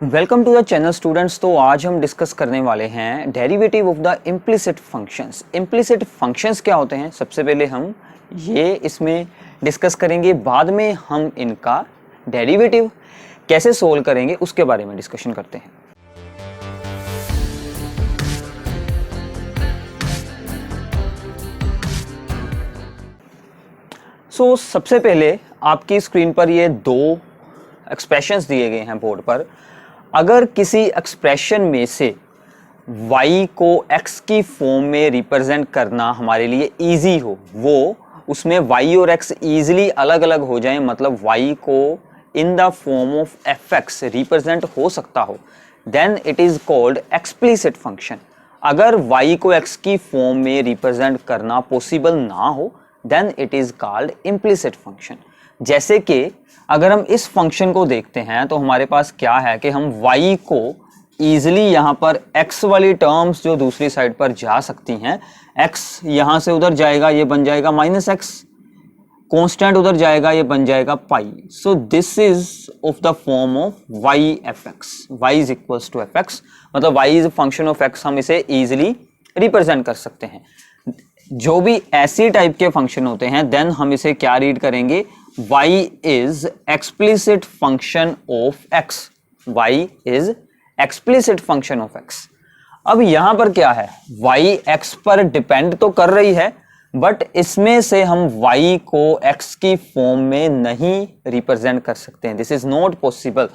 Welcome to the channel students. तो आज हम डिस्कस करने वाले हैं derivative of the implicit functions. Implicit functions क्या होते हैं, सबसे पहले हम ये इसमें डिस्कस करेंगे, बाद में हम इनका डेरिवेटिव कैसे सोल्व करेंगे उसके बारे में डिस्कशन करते हैं। सबसे पहले आपकी स्क्रीन पर ये दो एक्सप्रेशंस दिए गए हैं बोर्ड पर। अगर किसी एक्सप्रेशन में से y को x की फॉर्म में रिप्रेजेंट करना हमारे लिए इजी हो, वो उसमें y और x इजीली अलग अलग हो जाए, मतलब y को in the form of fx represent हो सकता हो, then it is called explicit function. अगर y को x की फॉर्म में रिप्रेजेंट करना पॉसिबल ना हो, then it is called implicit function. जैसे कि अगर हम इस फंक्शन को देखते हैं तो हमारे पास क्या है कि हम y को इजीली यहाँ पर x वाली टर्म्स जो दूसरी साइड पर जा सकती हैं, x यहाँ से उधर जाएगा, ये बन जाएगा -x, कांस्टेंट उधर जाएगा, ये बन जाएगा pi. So this is of the form of y fx, y is equals to fx, मतलब y is function of x, हम इसे इजीली रिप्रेजेंट कर सकते हैं। जो भी ऐसी टाइप के फंक्शन होते हैं, देन हम इसे क्या रीड करेंगे, y is explicit function of x, y is explicit function of x। अब यहां पर क्या है, y x पर डिपेंड तो कर रही है, बट इसमें से हम y को x की फॉर्म में नहीं रिप्रेजेंट कर सकते हैं। दिस इज नॉट पॉसिबल,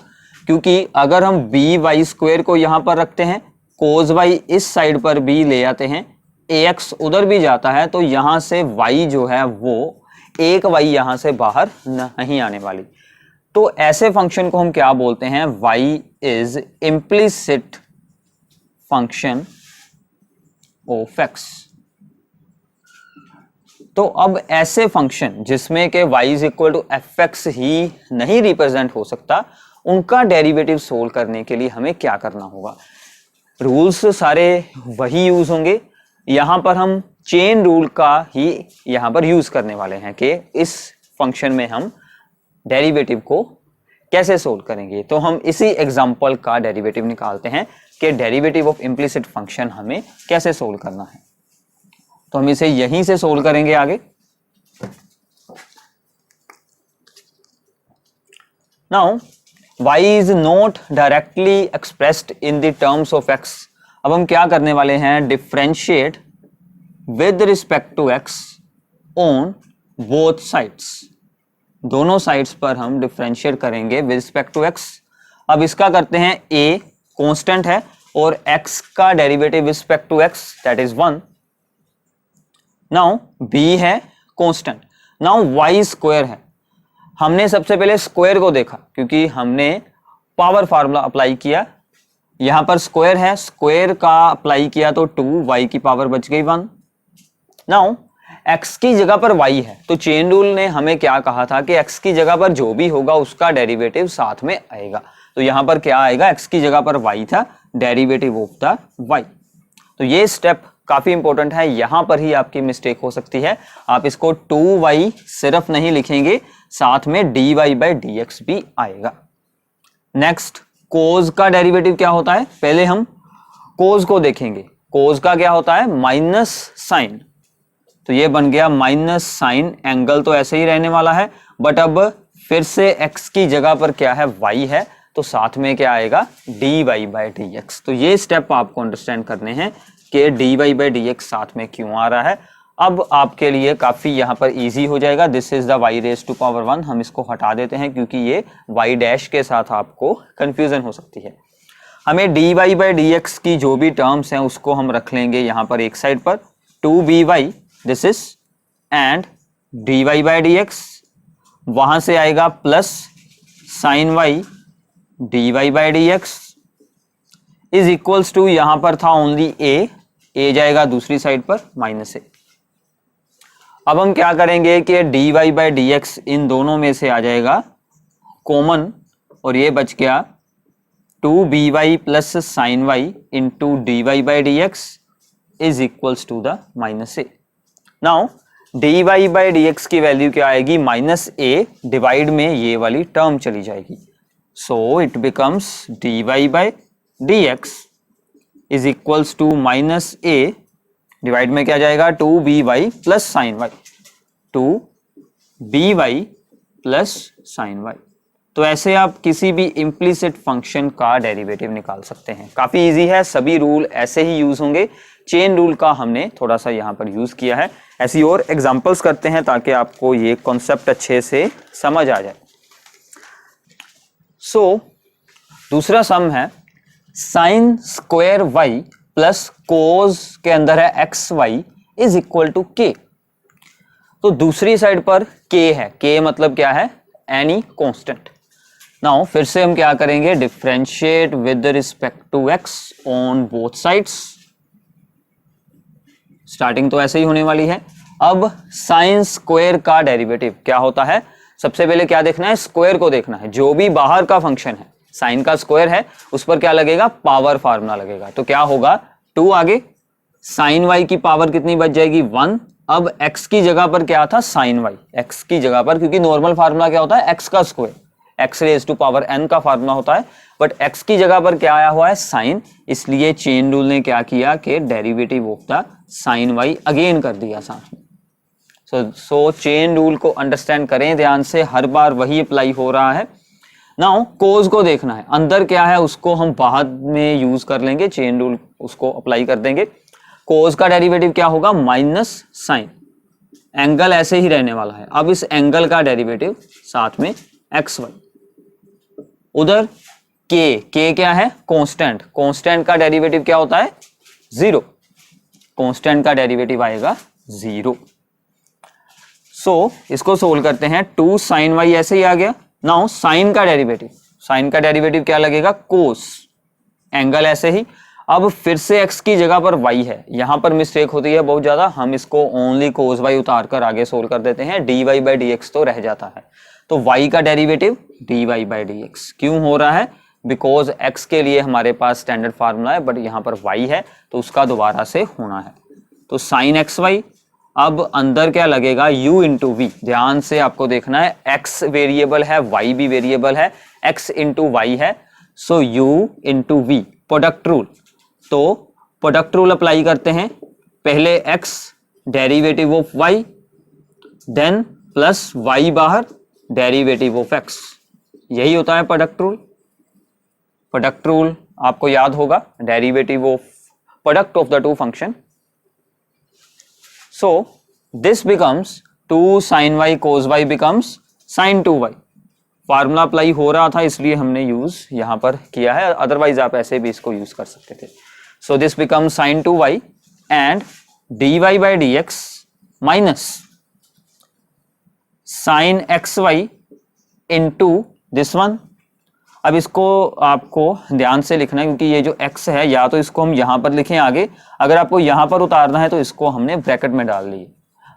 क्योंकि अगर हम by² को यहां पर रखते हैं, cos y इस साइड पर भी ले आते हैं, ax उधर भी जाता है, तो यहां से y जो है वो एक y यहां से बाहर नहीं आने वाली। तो ऐसे फंक्शन को हम क्या बोलते हैं, y is implicit function of x। तो अब ऐसे फंक्शन जिसमें के y is equal to fx ही नहीं रिप्रेजेंट हो सकता, उनका डेरिवेटिव सोल्व करने के लिए हमें क्या करना होगा। रूल्स सारे वही यूज होंगे, यहां पर हम चेन रूल का ही यहां पर यूज करने वाले हैं कि इस फंक्शन में हम डेरिवेटिव को कैसे सोल्व करेंगे। तो हम इसी एग्जांपल का डेरिवेटिव निकालते हैं कि डेरिवेटिव ऑफ इम्प्लिसिट फंक्शन हमें कैसे सोल्व करना है। तो हम इसे यहीं से सोल्व करेंगे आगे। Now y is not directly expressed in the terms of x। अब हम क्या करने वाले हैं, differentiate with respect to x on both sides. दोनों साइड्स पर हम डिफरेंशिएट करेंगे विद रिस्पेक्ट टू x। अब इसका करते हैं, a कांस्टेंट है और x का derivative with respect to x that is 1। Now b है कांस्टेंट, नाउ y स्क्वायर है। हमने सबसे पहले स्क्वायर को देखा, क्योंकि हमने पावर फार्मूला अप्लाई किया, यहां पर स्क्वायर है, स्क्वायर का अप्लाई किया तो 2, y की पावर बच गई 1। नाउ x की जगह पर y है, तो चेन रूल ने हमें क्या कहा था कि x की जगह पर जो भी होगा उसका डेरिवेटिव साथ में आएगा। तो यहां पर क्या आएगा, x की जगह पर y था, डेरिवेटिव ऑफ द y। तो ये स्टेप काफी इंपॉर्टेंट है, यहां पर ही आपकी मिस्टेक हो सकती है। आप इसको 2y सिर्फ नहीं लिखेंगे, साथ में dy/dx भी आएगा। नेक्स्ट, कोज का डेरिवेटिव क्या होता है, पहले हम कोज को देखेंगे। कोज का क्या होता है, माइनस साइन, तो ये बन गया माइनस साइन, एंगल तो ऐसे ही रहने वाला है, बट अब फिर से x की जगह पर क्या है, y है, तो साथ में क्या आएगा, dy/dx। तो ये स्टेप आपको अंडरस्टैंड करने हैं कि dy/dx साथ में क्यों आ रहा है। अब आपके लिए काफी यहां पर इजी हो जाएगा। दिस इज द y⁻1, हम इसको हटा देते हैं क्योंकि ये y डैश के साथ आपको कंफ्यूजन हो सकती है। हमें dy/dx की जो भी टर्म्स हैं उसको हम रख लेंगे यहां पर एक साइड पर, 2by this is and dy/dx, वहां से आएगा plus sine y dy/dx is equals to, यहां पर था ओनली a जाएगा दूसरी साइड पर -a। अब हम क्या करेंगे कि dy/dx इन दोनों में से आ जाएगा कॉमन, और ये बच गया 2by plus sine y into dy/dx is equals to the -a। Now dy/dx की वैल्यू क्या आएगी, -a डिवाइड में ये वाली टर्म चली जाएगी। So it becomes dy by dx is equals to minus a, divide में क्या जाएगा 2by plus sine Y, 2by plus sine Y. तो ऐसे आप किसी भी इम्प्लिसिट फंक्शन का डेरिवेटिव निकाल सकते हैं। काफी इजी है, सभी रूल ऐसे ही यूज होंगे। चेन रूल का हमने थोड़ा सा यहाँ पर यूज किया है। ऐसी और एग्जांपल्स करते हैं ताकि आपको ये कॉन्सेप्ट अच्छे से समझ आ जाए। सो दूसरा सम है sine square Y plus cos के अंदर है X Y is equal to K. तो दूसरी साइड पर के है, के मतलब क्या है, एनी कांस्टेंट। नाउ फिर से हम क्या करेंगे, differentiate with respect to X on both sides. Starting तो ऐसे ही होने वाली है। अब साइन स्क्वायर का डेरिवेटिव क्या होता है, सबसे पहले क्या देखना है, स्क्वायर को देखना है। जो भी बाहर का फंक्शन है, साइन का स्क्वायर है, उस पर क्या लगेगा, पावर फार्मूला लगेगा। तो क्या होगा, 2 आगे, साइन वाई की पावर कितनी बच जाएगी, 1। अब x की जगह पर क्या था, साइन वाई, x की जगह पर, क्योंकि नॉर्मल फार्मूला क्या होता है, x का square, x raise to power n का फार्मूला होता है, बट x की जगह पर क्या आया हुआ है, साइन। इसलिए चेन रूल ने क्या किया कि derivative of the sine Y again कर दिया साथ में। सो चेन रूल को अंडरस्टैंड करें ध्यान से, हर बार वही अप्लाई हो रहा है। नाउ कोस को देखना है, अंदर क्या है उसको हम बाद में यूज कर लेंगे, चेन रूल उसको अप्लाई कर देंगे। कोस का डेरिवेटिव क्या होगा, माइनस साइन, एंगल ऐसे ही रहने वाला है। अब इस एंगल का डेरिवेटिव साथ में एक्स वाई, उधर के क्या है, कांस्टेंट, कांस्टेंट का डेरिवेटिव क्या होता है, 0, कांस्टेंट का डेरिवेटिव आएगा 0। सो इसको सोल्व करते हैं, 2 साइन वाई ऐसे ही आ गया। नाउ साइन का डेरिवेटिव, साइन का डेरिवेटिव क्या लगेगा, कोस, एंगल ऐसे ही। अब फिर से x की जगह पर y है, यहां पर मिस्टेक होती है बहुत ज्यादा, हम इसको ओनली कोस y उतार कर आगे सोल्व कर देते हैं, dy बाई dx तो रह जाता है। तो y का डेरिवेटिव dy बाई dx क्यों हो रहा है, बिकॉज x के लिए हमारे पास स्टैंडर्ड फार्मूला है, बट यहाँ पर y है तो उसका दोबारा से होना है। तो साइन एक्स वाई, अब अंदर क्या लगेगा, u इंटू वी। ध्यान से आपको देखना है, x वेरिएबल है, y भी वेरिएबल है, x इंटू वाई है, so u into V, product rule. तो प्रोडक्ट रूल अप्लाई करते हैं, पहले x derivative of y, then plus y बाहर डेरिवेटिव ऑफ x, यही होता है प्रोडक्ट रूल। प्रोडक्ट रूल आपको याद होगा, derivative of product of the two function. So this becomes 2 sine Y cos Y becomes sine 2y। Formula apply हो रहा था इसलिए हमने यूज यहां पर किया है, अदरवाइज आप ऐसे भी इसको यूज कर सकते थे। So this becomes sine 2y and dy by dx minus sine xy into this one. अब इसको आपको ध्यान से लिखना है, क्योंकि ये जो x है, या तो इसको हम यहां पर लिखें आगे, अगर आपको यहां पर उतारना है तो इसको हमने ब्रैकेट में डाल दी,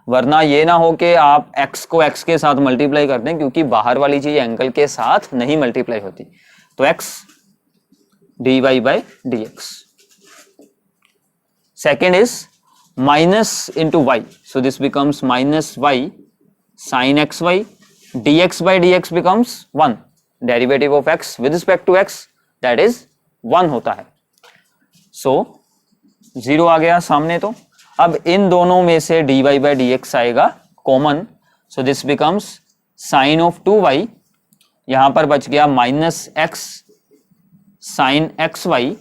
वरना ये ना हो कि आप x को x के साथ मल्टीप्लाई कर दें, क्योंकि बाहर वाली चीज एंगल के साथ नहीं मल्टीप्लाई होती। तो x dy by dx, second is minus into Y, so this becomes minus Y sine X Y, dx by dx becomes 1, derivative of x with respect to x that is 1 होता है। सो 0 आ गया सामने। तो अब इन दोनों में से dy बाई dx आएगा common, so this becomes sine of 2y, यहां पर बच गया minus x sine X Y,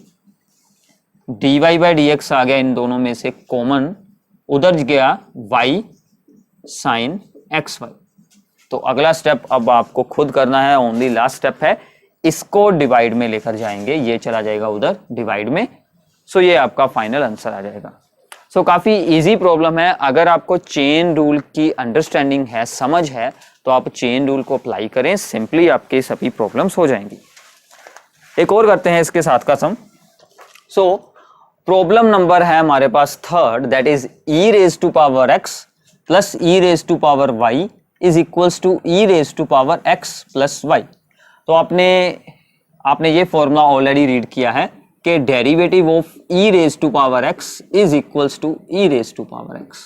dy by dx आ गया इन दोनों में से कॉमन, उधर गया y साइन एक्स वाई। तो अगला स्टेप अब आपको खुद करना है, ओनली लास्ट स्टेप है, इसको डिवाइड में लेकर जाएंगे, ये चला जाएगा उधर डिवाइड में। सो ये आपका फाइनल आंसर आ जाएगा। सो काफी इजी प्रॉब्लम है, अगर आपको चेन रूल की अंडरस्टैंडिंग है, समझ है, तो आप चेन रूल को अप्लाई करें, सिंपली आपके सभी प्रॉब्लम्स हो जाएंगी। एक और करते हैं इसके साथ का सम। सो प्रॉब्लम नंबर है हमारे पास third, that is e raise to power x plus e raise to power y is equals to e raise to power x plus y। तो आपने ये फॉर्मूला ऑलरेडी रीड किया है कि derivative of e raise to power x is equals to e raise to power x।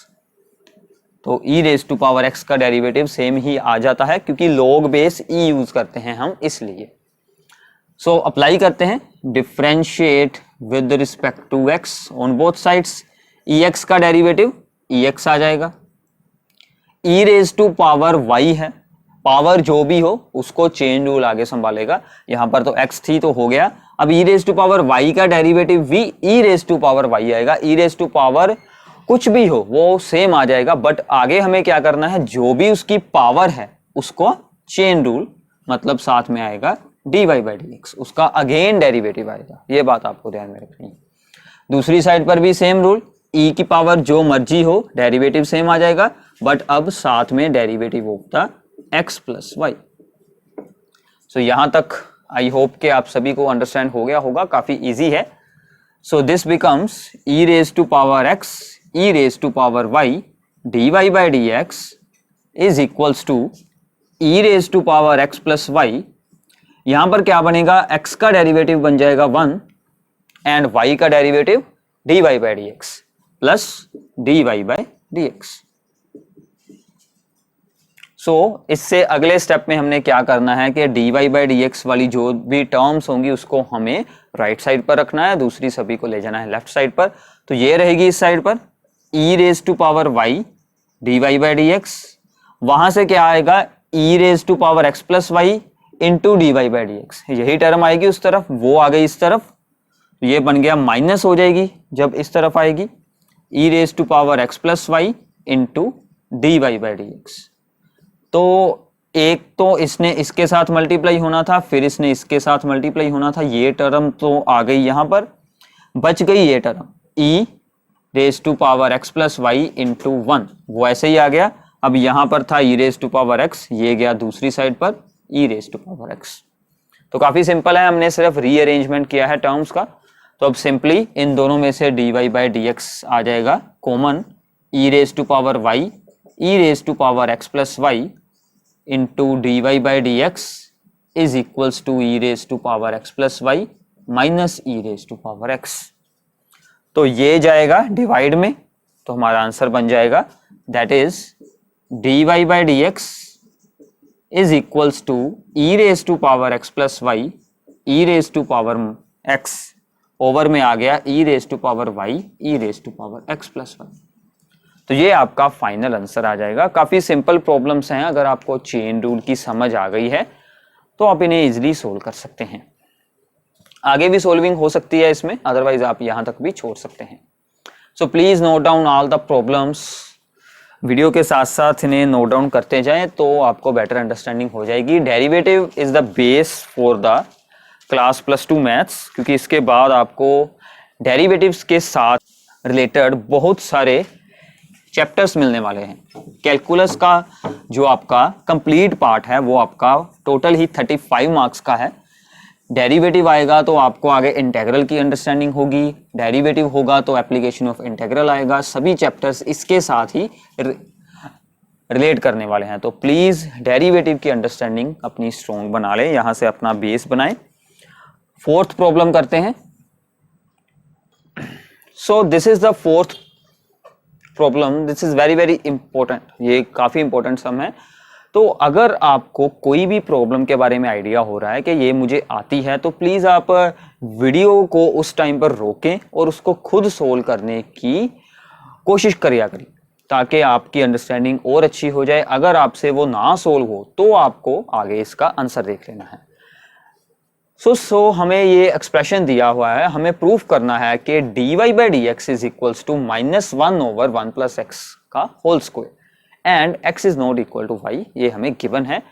तो e raise to power x का derivative same ही आ जाता है, क्योंकि लॉग बेस e यूज करते हैं हम इसलिए। सो अप्लाई करते हैं, differentiate with respect to X on both sides, E X का डेरिवेटिव ई एक्स आ जाएगा, E raise to power Y है, पावर जो भी हो उसको चेन रूल आगे संभालेगा, यहां पर तो x थी तो हो गया, अब ई रेज टू पावर y का डेरिवेटिव भी ई रेज टू पावर y आएगा, ई रेज टू पावर कुछ भी हो वो सेम आ जाएगा, बट आगे हमें क्या करना है, जो भी उसकी पावर है उसको चेन रूल मतलब साथ में आएगा dy बाई डी एक्स, उसका अगेन डेरिवेटिव आएगा, ये बात आपको ध्यान में रखनी है। दूसरी साइड पर भी सेम रूल, e की पावर जो मर्जी हो डेरिवेटिव सेम आ जाएगा, बट अब साथ में डेरिवेटिव होता x प्लस वाई। सो यहां तक आई होप के आप सभी को अंडरस्टैंड हो गया होगा, काफी इजी है। So this becomes E raise to power x E raise to power y dy by D X is equals to E raise to power x plus Y. यहां पर क्या बनेगा, x का डेरिवेटिव बन जाएगा 1 एंड y का derivative dy by D X plus dy by D X. So इससे अगले स्टेप में हमने क्या करना है कि dy बाई डी एक्स वाली जो भी टर्म्स होंगी उसको हमें राइट साइड पर रखना है, दूसरी सभी को ले जाना है लेफ्ट साइड पर। तो ये रहेगी इस साइड पर e raise to power y dy by D X, वहां से क्या आएगा e raise to power x plus Y into D by D X, यही टर्म आएगी उस तरफ, वो आ गई इस तरफ, तो ये बन गया माइनस हो जाएगी जब इस तरफ आएगी e raise to power x plus Y into D by D X. तो एक तो इसने इसके साथ मल्टीप्लाई होना था, फिर इसने इसके साथ मल्टीप्लाई होना था, ये टर्म तो आ गई यहां पर, बच गई ये term e raise to power x plus Y into 1, वो ऐसे ही आ गया। अब यहां पर था e raise to power x, ये गया दूसरी साइड पर e raise to power x। तो काफी सिंपल है, हमने सिर्फ रीअरेंजमेंट किया है टर्म्स का। तो अब सिंपली इन दोनों में से dy बाई डी एक्स आ जाएगा common, e raise to power y e raise to power x plus Y into dy by D X is equals to e raise to power x plus Y minus e raise to power x। तो ये जाएगा divide में, तो हमारा answer बन जाएगा that is dy by D X is equals to e raise to power x plus Y e raise to power x, over में आ गया e raise to power y e raise to power x plus Y. तो ये आपका final answer आ जाएगा। काफी simple problems हैं, अगर आपको चेन रूल की समझ आ गई है तो आप इन्हें इजीली सोल्व कर सकते हैं। आगे भी सोल्विंग हो सकती है इसमें, अदरवाइज आप यहां तक भी छोड़ सकते हैं। So please note down all the problems, video के साथ साथ इन्हें नोट डाउन करते जाएं तो आपको बेटर अंडरस्टैंडिंग हो जाएगी। Derivative is the base for the class +2 maths, क्योंकि इसके बाद आपको डेरिवेटिव्स के साथ रिलेटेड बहुत सारे चैप्टर्स मिलने वाले हैं। कैलकुलस का जो आपका कंप्लीट पार्ट है वो आपका टोटल ही 35 मार्क्स का है। डेरिवेटिव आएगा तो आपको आगे इंटीग्रल की अंडरस्टैंडिंग होगी, डेरिवेटिव होगा तो एप्लीकेशन ऑफ इंटीग्रल आएगा, सभी चैप्टर्स इसके साथ ही रिलेट करने वाले हैं। तो प्लीज डेरिवेटिव की अंडरस्टैंडिंग अपनी स्ट्रॉन्ग बना लें, यहां से अपना बेस बनाएं। फोर्थ प्रॉब्लम करते हैं। So this is the fourth problem, this is very very important, ये काफी इंपॉर्टेंट सम है। तो अगर आपको कोई भी प्रॉब्लम के बारे में आइडिया हो रहा है कि ये मुझे आती है, तो प्लीज आप वीडियो को उस टाइम पर रोकें और उसको खुद सोल्व करने की कोशिश करिए ताकि आपकी अंडरस्टैंडिंग और अच्छी हो जाए। अगर आपसे वो ना सोल्व हो तो आपको आगे इसका आंसर देख लेना है। सो हमें ये एक्सप्रेशन दिया हुआ है, हमें प्रूफ करना है कि dy by D X is equals to -1 over 1 plus X का whole square and x is not equal to y, ये हमें गिवन है।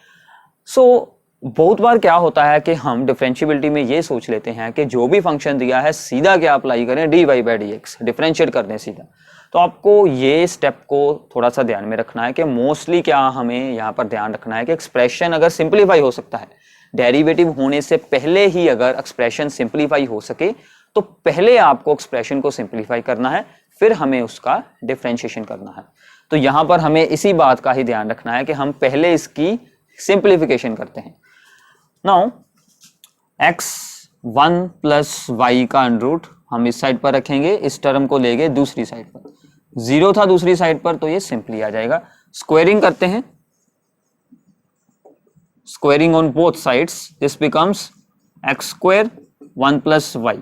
बहुत बार क्या होता है कि हम डिफरेंशिएबिलिटी में ये सोच लेते हैं कि जो भी फंक्शन दिया है सीधा क्या अप्लाई करें, dy by D x differentiate कर दें सीधा। तो आपको ये स्टेप को थोड़ा सा ध्यान में रखना है कि मोस्टली क्या हमें यहाँ पर ध्यान रखना है कि एक्सप्रेशन अगर सिंप्लीफाई हो सकता है, डेरिवेटिव होने से पहले ही अगर एक्सप्रेशन सिंप्लीफाई हो सके तो पहले आपको एक्सप्रेशन को सिंप्लीफाई करना है, फिर हमें उसका डिफरेंशिएशन करना है। तो यहां पर हमें इसी बात का ही ध्यान रखना है कि हम पहले इसकी सिंप्लीफिकेशन करते हैं। नाउ x1 प्लस वाई का अंडरूट हम इस साइड पर रखेंगे, इस टर्म को लेंगे दूसरी साइड पर, 0 था दूसरी साइड पर तो ये सिंपली आ जाएगा। स्क्वायरिंग करते हैं, squaring on both sides, this becomes X square 1 plus Y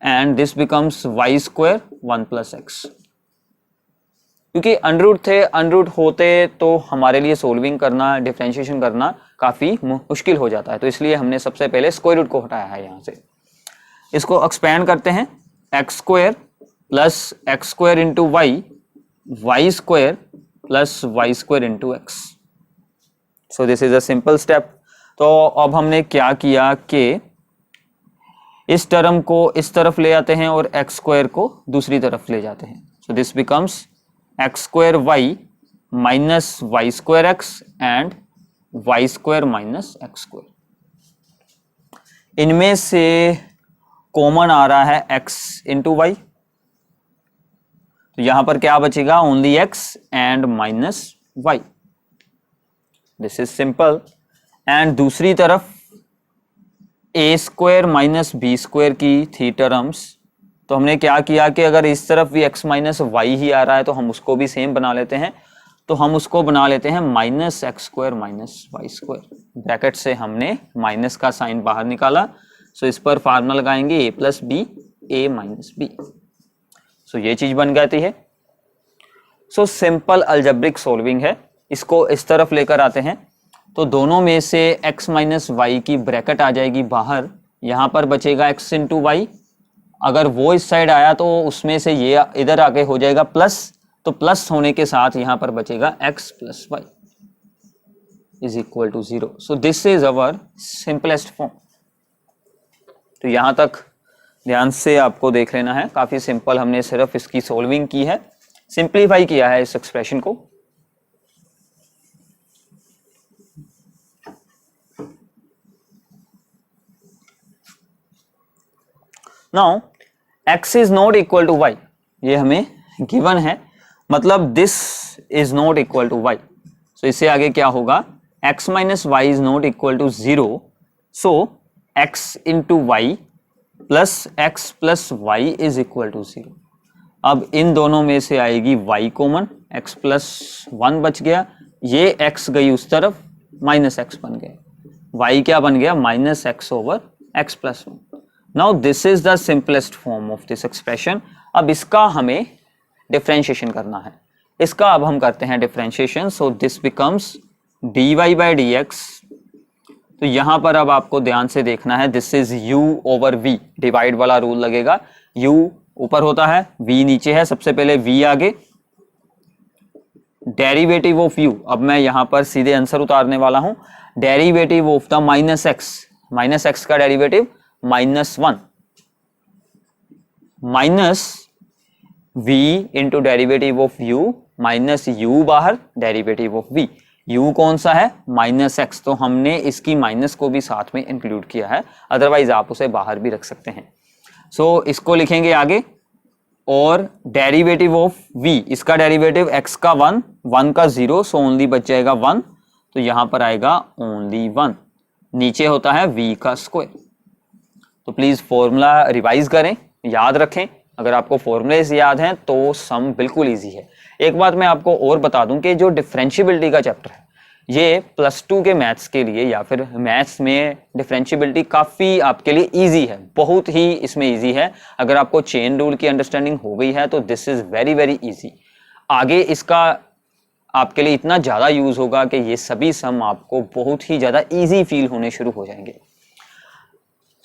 and this becomes Y square 1 plus X. क्योंकि अंडररूट थे, अंडररूट होते तो हमारे लिए सोल्विंग करना, डिफरेंशिएशन करना काफी मुश्किल हो जाता है, तो इसलिए हमने सबसे पहले स्क्वायर रूट को हटाया है यहां से। इसको एक्सपेंड करते हैं, X square plus X square into Y, Y square plus Y square into X. So this is a simple step. तो अब हमने क्या किया कि इस टर्म को इस तरफ ले आते हैं और एक्स स्क्वायर को दूसरी तरफ ले जाते हैं। So this becomes X square Y minus Y square X and Y square minus X square. इनमें से कॉमन आ रहा है x इंटू वाई, तो यहां पर क्या बचेगा, only x and minus Y. This is simple. And दूसरी तरफ A square minus B square की थी टर्म्स, तो हमने क्या किया कि अगर इस तरफ भी x माइनस वाई ही आ रहा है तो हम उसको भी सेम बना लेते हैं। तो हम उसको बना लेते हैं minus X square minus Y square. Bracket से हमने माइनस का साइन बाहर निकाला, सो इस पर फार्मूला लगाएंगे a plus B, A minus B. So ये चीज बन जाती है। सो सिंपल अलजेब्रिक सोल्विंग है। इसको इस तरफ लेकर आते हैं तो दोनों में से x माइनस वाई की ब्रैकेट आ जाएगी बाहर, यहां पर बचेगा x इंटू वाई। अगर वो इस साइड आया तो उसमें से ये इधर आके हो जाएगा प्लस, तो प्लस होने के साथ यहां पर बचेगा x plus Y is equal to 0। So this is our simplest form. तो यहां तक ध्यान से आपको देख लेना है, काफी सिंपल, हमने सिर्फ इसकी सोल्विंग की है, सिंप्लीफाई किया है इस एक्सप्रेशन को। Now x is not equal to y, ये हमें गिवन है, मतलब this is not equal to y। So इससे आगे क्या होगा, x minus Y is not equal to 0, so x into Y plus X plus Y is equal to 0। अब इन दोनों में से आएगी y कॉमन, x प्लस 1 बच गया, ये x गई उस तरफ, माइनस एक्स बन गया, y क्या बन गया, minus x over x plus 1। Now this is the simplest form of this expression. अब इसका हमें डिफरेंशिएशन करना है, इसका अब हम करते हैं differentiation. So this becomes dy by D X. तो यहां पर अब आपको ध्यान से देखना है, this is u over v, divide वाला रूल लगेगा। u ऊपर होता है, v नीचे है, सबसे पहले v आगे, डेरिवेटिव ऑफ u। अब मैं यहां पर सीधे आंसर उतारने वाला हूं, derivative of the minus x का derivative -1 minus v into derivative of u minus u बाहर, डेरिवेटिव ऑफ v। u कौन सा है, -x, तो हमने इसकी माइनस को भी साथ में इंक्लूड किया है, अदरवाइज आप उसे बाहर भी रख सकते हैं। सो इसको लिखेंगे आगे, और डेरिवेटिव ऑफ v, इसका डेरिवेटिव x का 1 का 0, सो ओनली बच जाएगा 1, तो यहां पर आएगा ओनली 1, नीचे होता है v का स्क्वायर। तो प्लीज फॉर्मूला रिवाइज करें, याद रखें, अगर आपको फॉर्मूलेज याद हैं तो सम बिल्कुल इजी है। एक बात मैं आपको और बता दूं कि जो डिफरेंशिएबिलिटी का चैप्टर है, ये +2 के मैथ्स के लिए या फिर मैथ्स में डिफरेंशिएबिलिटी काफी आपके लिए इजी है, बहुत ही इसमें इजी है। अगर आपको चेन रूल की अंडरस्टैंडिंग हो गई है तो this is very very easy. आगे इसका आपके लिए इतना ज्यादा यूज होगा कि ये सभी सम आपको बहुत ही ज्यादा इजी फील होने शुरू हो जाएंगे।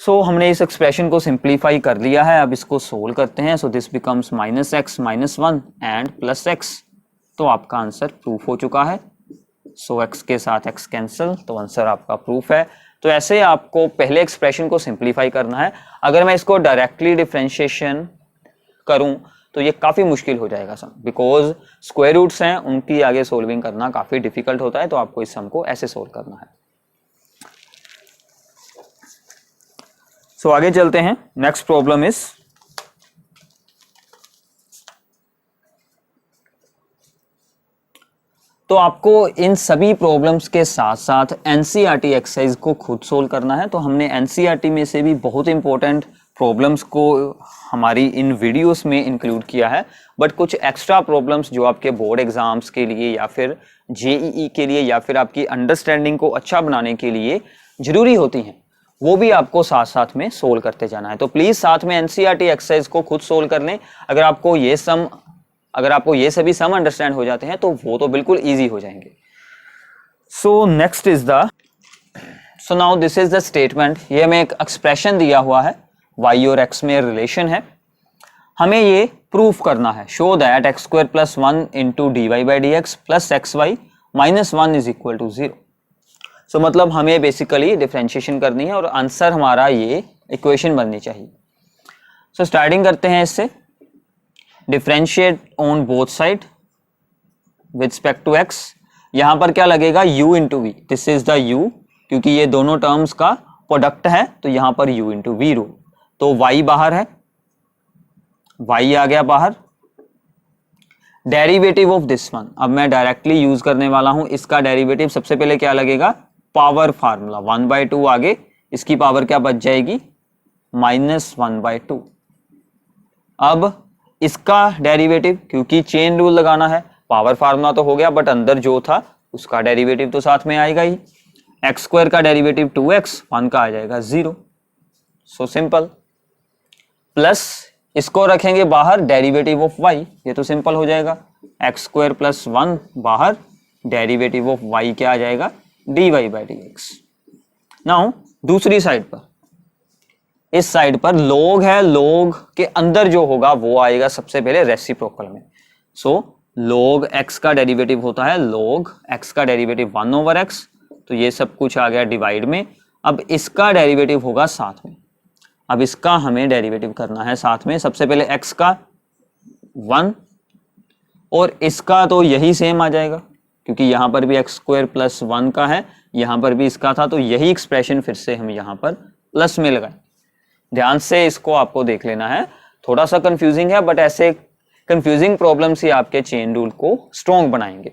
सो हमने इस एक्सप्रेशन को सिंप्लीफाई कर लिया है, अब इसको सोल्व करते हैं। So this becomes -x - 1 and +x, तो आपका आंसर प्रूफ हो चुका है। सो x के साथ x कैंसिल, तो आंसर आपका प्रूफ है। तो ऐसे आपको पहले एक्सप्रेशन को सिंप्लीफाई करना है। अगर मैं इसको डायरेक्टली डिफरेंशिएशन करूं तो ये काफी मुश्किल हो जाएगा सम, बिकॉज स्क्वायर रूट्स हैं, उनकी आगे सोल्विंग करना काफी डिफिकल्ट होता है। तो आपको इस सम को ऐसे सोल्व करना है। सो आगे चलते हैं। नेक्स्ट प्रॉब्लम इज, तो आपको इन सभी प्रॉब्लम्स के साथ साथ एनसीईआरटी एक्सरसाइज को खुद सोल्व करना है। तो हमने एनसीईआरटी में से भी बहुत इंपॉर्टेंट प्रॉब्लम्स को हमारी इन वीडियोस में इंक्लूड किया है, बट कुछ एक्स्ट्रा प्रॉब्लम्स जो आपके बोर्ड एग्जाम्स के लिए या फिर जेईई के लिए या फिर आपकी अंडरस्टैंडिंग को अच्छा बनाने के लिए जरूरी होती हैं, वो भी आपको साथ साथ में सोल्व करते जाना है। तो प्लीज साथ में एनसीईआरटी एक्सरसाइज को खुद सोल्व कर लें। अगर आपको ये सभी सम अंडरस्टैंड हो जाते हैं तो वो तो बिल्कुल इजी हो जाएंगे। So next is the so now this is the statement. ये हमें एक एक्सप्रेशन दिया हुआ है, y और x में रिलेशन है, हमें ये प्रूफ करना है। Show that X square plus 1 into D Y by D X plus X Y minus 1 is equal to 0। So मतलब हमें बेसिकली डिफरेंशिएशन करनी है और आंसर हमारा ये इक्वेशन बननी चाहिए। सो स्टार्टिंग करते हैं इससे। Differentiate on both side with respect to X. यहां पर क्या लगेगा, u into V. This is the u, क्योंकि ये दोनों टर्म्स का प्रोडक्ट है तो यहां पर u इंटू वी रो। तो y बाहर है, y आ गया बाहर। डेरिवेटिव ऑफ दिस वन, अब मैं डायरेक्टली यूज करने वाला हूं इसका डेरिवेटिव। सबसे पहले क्या लगेगा, पावर फार्मूला 1/2 आगे, इसकी पावर क्या बच जाएगी, -1/2। अब इसका डेरिवेटिव, क्योंकि चेन रूल लगाना है, पावर फार्मूला तो हो गया बट अंदर जो था उसका डेरिवेटिव तो साथ में आएगा ही। एक्स स्क्वायर का डेरिवेटिव 2x, 1 का आ जाएगा 0। So simple. प्लस इसको रखेंगे बाहर, डेरिवेटिव ऑफ y, ये तो सिंपल हो जाएगा। एक्स स्क्वायर प्लस 1 बाहर, डेरिवेटिव ऑफ y क्या आ जाएगा, dy by D x. Now दूसरी साइड पर, इस साइड पर log है, log के अंदर जो होगा वो आएगा सबसे पहले रेसिप्रोकल में। सो log x का डेरिवेटिव होता है, log x का डेरिवेटिव 1/x, तो ये सब कुछ आ गया डिवाइड में। अब इसका डेरिवेटिव होगा साथ में, अब इसका हमें डेरिवेटिव करना है साथ में। सबसे पहले x का 1 और इसका तो यही सेम आ जाएगा, क्योंकि यहां पर भी एक्स स्क्वायर प्लस 1 का है, यहां पर भी इसका था, तो यही एक्सप्रेशन फिर से हम यहां पर प्लस में लगाएं। ध्यान से इसको आपको देख लेना है, थोड़ा सा कंफ्यूजिंग है बट ऐसे कंफ्यूजिंग प्रॉब्लम्स ही आपके चेन रूल को स्ट्रॉन्ग बनाएंगे।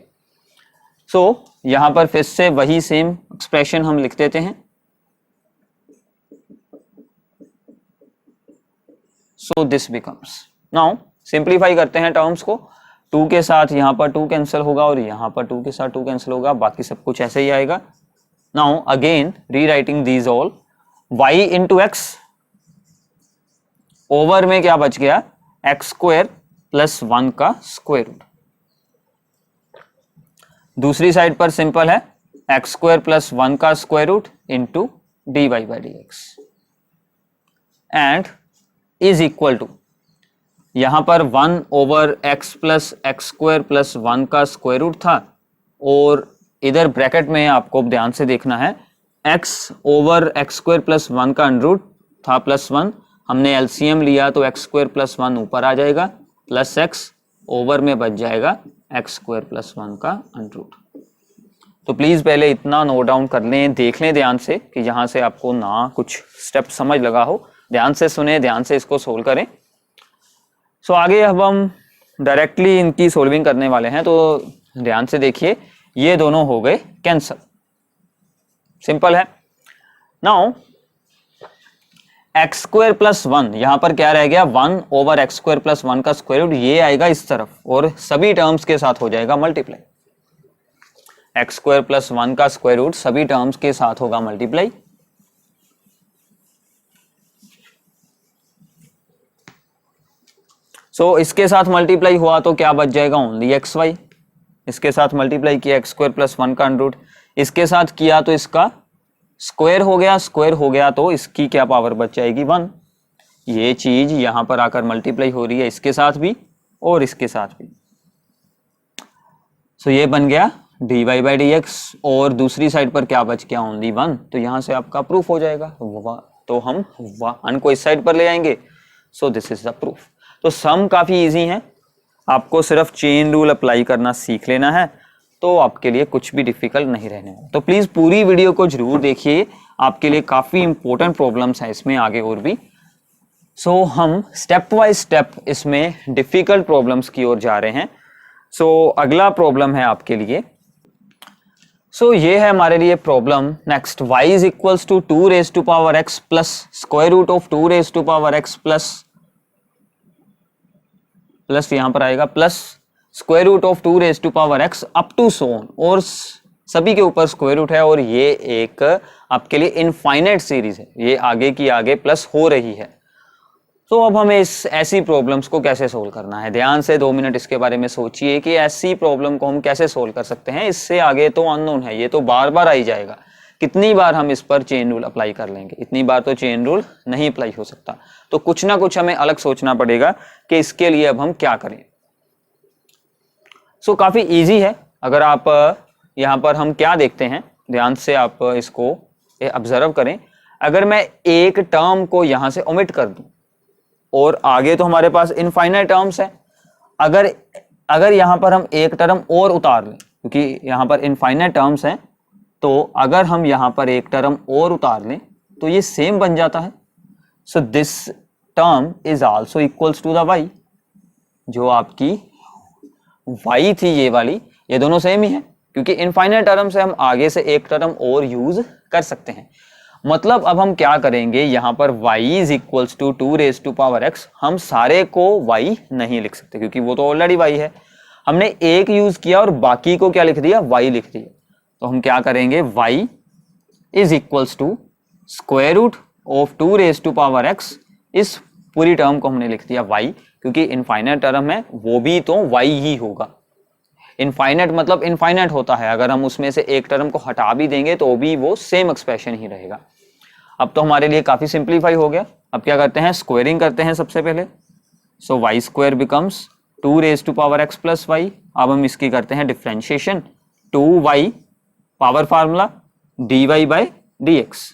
सो यहां पर फिर से वही सेम एक्सप्रेशन हम लिख देते हैं। So this becomes, now simplify करते हैं टर्म्स को। 2 के साथ यहां पर 2 कैंसिल होगा और यहां पर 2 के साथ 2 कैंसिल होगा, बाकी सब कुछ ऐसे ही आएगा। Now again rewriting these all, y into X, over में क्या बच गया, एक्स स्क्वायर प्लस 1 का स्क्वायर रूट। दूसरी साइड पर सिंपल है, एक्स स्क्वायर प्लस 1 का square root into D Y by D X and is equal to, यहां पर 1/x plus X square plus 1 का स्क्वायर रूट था और इधर ब्रैकेट में आपको ध्यान से देखना है, x/x स्क्वायर प्लस 1 का अंडर रूट था प्लस 1, हमने एलसीएम लिया तो एक्स स्क्वायर प्लस 1 ऊपर आ जाएगा प्लस x, ओवर में बच जाएगा एक्स स्क्वायर प्लस 1 का अंडर रूट। तो प्लीज पहले इतना नोट डाउन कर लें, देख लें ध्यान से कि यहां से आपको ना कुछ स्टेप समझ लगा हो, ध्यान से सुने, ध्यान से इसको सोल्व करें। सो आगे अब हम डायरेक्टली इनकी सोल्विंग करने वाले हैं, तो ध्यान से देखिए, ये दोनों हो गए कैंसल, सिंपल है। नाउ एक्स स्क्वायर प्लस 1, यहां पर क्या रह गया, 1/x स्क्वायर प्लस 1 का स्क्वायर रूट, ये आएगा इस तरफ और सभी टर्म्स के साथ हो जाएगा मल्टीप्लाई। एक्स स्क्वायर प्लस 1 का स्क्वायर रूट सभी टर्म्स के साथ होगा मल्टीप्लाई। सो इसके साथ मल्टीप्लाई हुआ तो क्या बच जाएगा, ओनली एक्स वाई। इसके साथ मल्टीप्लाई किया एक्स स्क्वायर प्लस 1 का अंडर रूट, इसके साथ किया तो इसका स्क्वायर हो गया, स्क्वायर हो गया तो इसकी क्या पावर बच जाएगी, 1। ये चीज यहां पर आकर मल्टीप्लाई हो रही है इसके साथ भी और इसके साथ भी। सो ये बन गया dy बाई डी एक्स और दूसरी साइड पर क्या बच गया, ओनली 1। तो यहां से आपका प्रूफ हो जाएगा, तो हम 1 को इस साइड पर ले आएंगे। सो दिस इज द प्रूफ। तो सम काफी इजी है, आपको सिर्फ चेन रूल अप्लाई करना सीख लेना है, तो आपके लिए कुछ भी डिफिकल्ट नहीं रहने वाला। तो प्लीज पूरी वीडियो को जरूर देखिए, आपके लिए काफी इंपॉर्टेंट प्रॉब्लम्स हैं इसमें आगे और भी। सो हम स्टेप बाय स्टेप इसमें डिफिकल्ट प्रॉब्लम्स की ओर जा रहे हैं। सो अगला प्रॉब्लम है आपके लिए, सो ये है हमारे लिए problem next, y is equals to 2 raise to power x plus square root of 2 raise to power x plus यहां पर आएगा plus square root of 2 raise to power x up to so on, और सभी के ऊपर square root है और ये एक आपके लिए इनफाइनाइट सीरीज है, ये आगे की आगे प्लस हो रही है। तो अब हमें इस ऐसी प्रॉब्लम्स को कैसे सोल्व करना है, ध्यान से 2 मिनट इसके बारे में सोचिए कि ऐसी प्रॉब्लम को हम कैसे सोल्व कर सकते हैं। इससे आगे तो अननोन है, ये तो बार बार आई जाएगा, कितनी बार हम इस पर चेन रूल अप्लाई कर लेंगे, इतनी बार तो चेन रूल नहीं अप्लाई हो सकता। तो कुछ ना कुछ हमें अलग सोचना पड़ेगा कि इसके लिए अब हम क्या करें। सो काफी इजी है। अगर आप यहाँ पर हम क्या देखते हैं, ध्यान से आप इसको ऑब्जर्व करें। अगर मैं एक टर्म को यहां से ओमिट कर दूं और आगे तो हमारे पास इनफाइनाइट टर्म्स है, अगर यहां पर हम एक टर्म और उतार लें, क्योंकि यहां पर इनफाइनाइट टर्म्स हैं, तो अगर हम यहां पर एक टर्म और उतार लें तो ये सेम बन जाता है। So this term is also equals to the Y, जो आपकी वाई थी ये वाली, ये दोनों सेम ही है, क्योंकि इनफाइनाइट टर्म से हम आगे से एक टर्म और यूज कर सकते हैं। मतलब अब हम क्या करेंगे, यहां पर y is equals to 2 raise to power x, हम सारे को y नहीं लिख सकते क्योंकि वो तो ऑलरेडी y है। हमने एक यूज किया और बाकी को क्या लिख दिया, y लिख दिया। तो हम क्या करेंगे, y is equals to square root of 2 raise to power x, इस पूरी टर्म को हमने लिख दिया y, क्योंकि इनफाइनाइट टर्म है वो भी तो y ही होगा। इनफाइनाइट मतलब इनफाइनाइट होता है, अगर हम उसमें से एक टर्म को हटा भी देंगे तो भी वो सेम एक्सप्रेशन ही रहेगा। अब तो हमारे लिए काफी सिंप्लीफाई हो गया। अब क्या करते हैं, स्क्वायरिंग करते हैं सबसे पहले। So y square becomes 2 raise to power x plus y. अब हम इसकी करते हैं differentiation, 2y power formula dy by dx,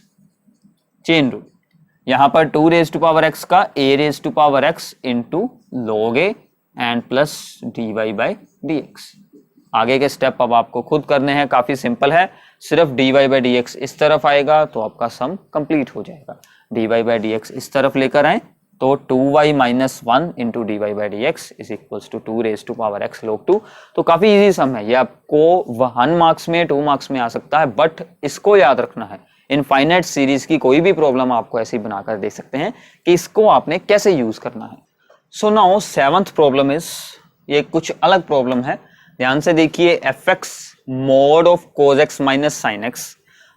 chain rule. यहां पर 2 रेज टू पावर x का a raise to power x into log a and plus dy by dx। आगे के स्टेप अब आपको खुद करने हैं, काफी सिंपल है। सिर्फ dy बाई dx इस तरफ आएगा तो आपका सम कंप्लीट हो जाएगा। dy बाई dx इस तरफ लेकर आए तो 2y minus 1 into dy by dx is equals to 2 raise to power x log 2। तो काफी इजी सम है, ये आपको 1 मार्क्स में 2 मार्क्स में आ सकता है, बट इसको याद रखना है। इनफाइनाइट सीरीज की कोई भी प्रॉब्लम आपको ऐसी बनाकर दे सकते हैं कि इसको आपने कैसे यूज करना है। So now 7th problem is, ये कुछ अलग प्रॉब्लम है, ध्यान से देखिए। fx mod of cos x minus sin x,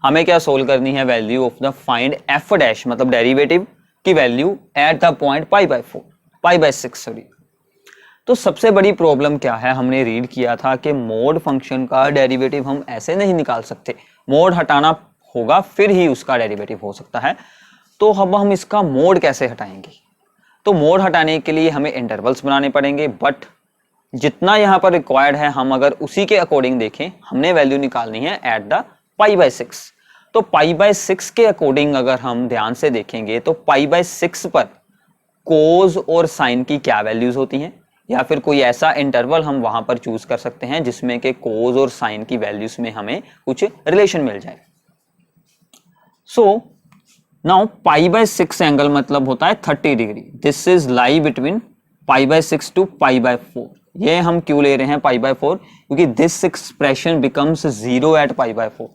हमें क्या सोल्व करनी है, value of the find f dash, मतलब डेरिवेटिव की value at the point pi by 6 sorry. तो सबसे बड़ी प्रॉब्लम क्या है, हमने रीड किया था कि मोड फंक्शन का डेरिवेटिव हम ऐसे नहीं निकाल सकते, मोड हटाना होगा फिर ही उसका डेरिवेटिव हो सकता है। तो अब हम इसका मोड कैसे हटाएंगे, तो मोड हटाने के लिए हमें इंटरवल्स बनाने पड़ेंगे, बट जितना यहां पर रिक्वायर्ड है हम अगर उसी के अकॉर्डिंग देखें, हमने वैल्यू निकालनी है एट द पाई बाय 6। तो पाई बाय 6 के अकॉर्डिंग अगर हम ध्यान से देखेंगे तो पाई बाय 6 पर कोज और साइन की क्या वैल्यूज होती हैं, या फिर कोई ऐसा इंटरवल हम वहां पर चूज कर सकते हैं जिसमें के कोज और साइन की वैल्यूज में हमें कुछ रिलेशन मिल जाए। So now pi by 6 angle मतलब होता है 30 degree, this is lie between pi by 6 to pi by 4। ये हम क्यों ले रहे हैं पाई बाय 4, क्योंकि this expression becomes 0 at pi by 4।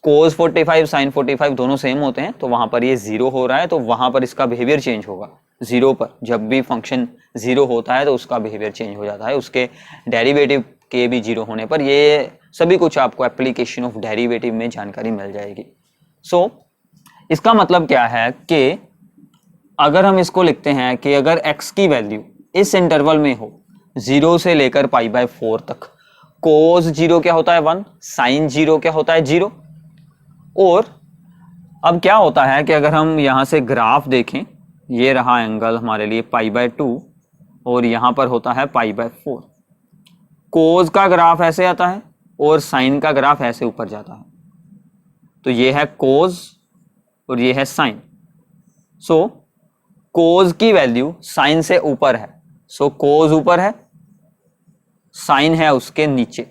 Cos 45 sine 45 दोनों सेम होते हैं, तो वहां पर ये 0 हो रहा है, तो वहां पर इसका बिहेवियर चेंज होगा 0 पर। जब भी फंक्शन 0 होता है तो उसका बिहेवियर चेंज हो जाता है, उसके डेरिवेटिव के भी 0 होने पर। ये सभी कुछ आपको एप्लीकेशन ऑफ डेरिवेटिव में जानकारी मिल जाएगी। सो इसका मतलब क्या है कि अगर हम इसको लिखते हैं कि अगर x की वैल्यू इस इंटरवल में हो 0 से लेकर पाई बाय 4 तक, कोस 0 क्या होता है 1, साइन 0 क्या होता है 0। और अब क्या होता है कि अगर हम यहां से ग्राफ देखें, ये रहा एंगल हमारे लिए पाई बाय 2 और यहां पर होता है पाई बाय 4। कोस का ग्राफ ऐसे आता है और साइन का ग्राफ ऐसे ऊपर जाता है, तो ये है कोस और ये है साइन। सो कोस की वैल्यू साइन से ऊपर है, सो कोस ऊपर है, साइन है उसके नीचे।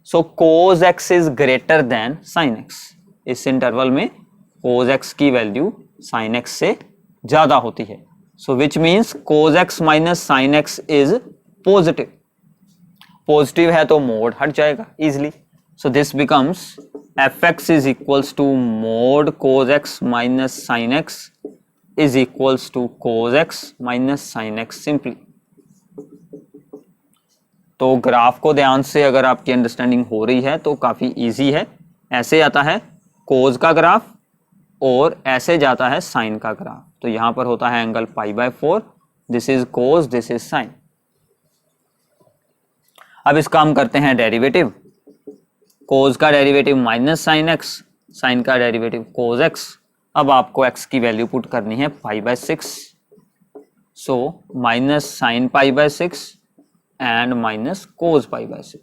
So cos x is greater than sine x. इस इंटरवल में कोस एक्स की वैल्यू साइन एक्स से ज्यादा होती है, so which means cos x minus sine x is positive. Positive है तो मोड हट जाएगा easily. So this becomes f x is equals to mod cos x minus sine x is equals to cos x minus sin x simply. तो graph को ध्यान से अगर आपकी अंडरस्टैंडिंग हो रही है तो काफ़ी इजी है। ऐसे आता है कोज का ग्राफ और ऐसे जाता है साइन का ग्राफ। तो यहां पर होता है angle π/4, this is cos, this is sine. अब इसका हम करते हैं डेरिवेटिव। कोज का derivative minus sine x, sine का डेरिवेटिव कोज एक्स। अब आपको x की वैल्यू पुट करनी है π/6, so minus sine π/6 and minus cos π/6।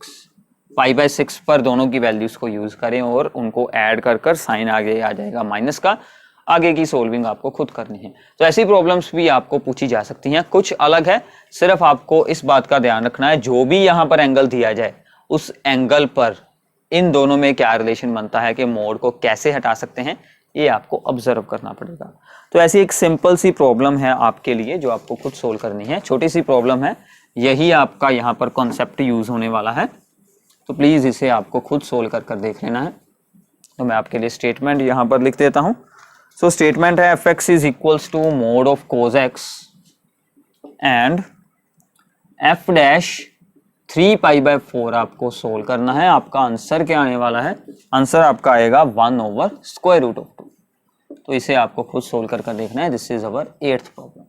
π/6 पर दोनों की वैल्यूज को यूज करें और उनको ऐड कर कर साइन आगे आ जाएगा माइनस का। आगे की सोल्विंग आपको खुद करनी है। तो ऐसी प्रॉब्लम्स भी आपको पूछी जा सकती हैं, कुछ अलग है, सिर्फ आपको इस बात का ध्यान रखना है जो भी यहां पर एंगल दिया जाए उस एंगल पर इन दोनों में क्या रिलेशन बनता है कि मोड को कैसे हटा सकते हैं, ये आपको ऑब्जर्व करना पड़ेगा। तो ऐसी एक सिंपल सी प्रॉब्लम है आपके लिए जो आपको खुद सोल्व करनी है। छोटी सी प्रॉब्लम है, यही आपका यहाँ पर कॉन्सेप्ट यूज होने वाला है। तो प्लीज इसे आपको खुद सोल्व कर देख लेना है। तो मैं आपके लिए स्टेटमेंट यहाँ पर लिख देता हूँ। सो स्टेटमेंट है f(x) is equals to mod of cos x and f'(3π/4) आपको सोल्व करना है। आपका आंसर क्या आने वाला है? आंसर आपका आएगा 1/√2। तो इसे आपको खुद सोल्व कर देखना है। This is our 8th problem.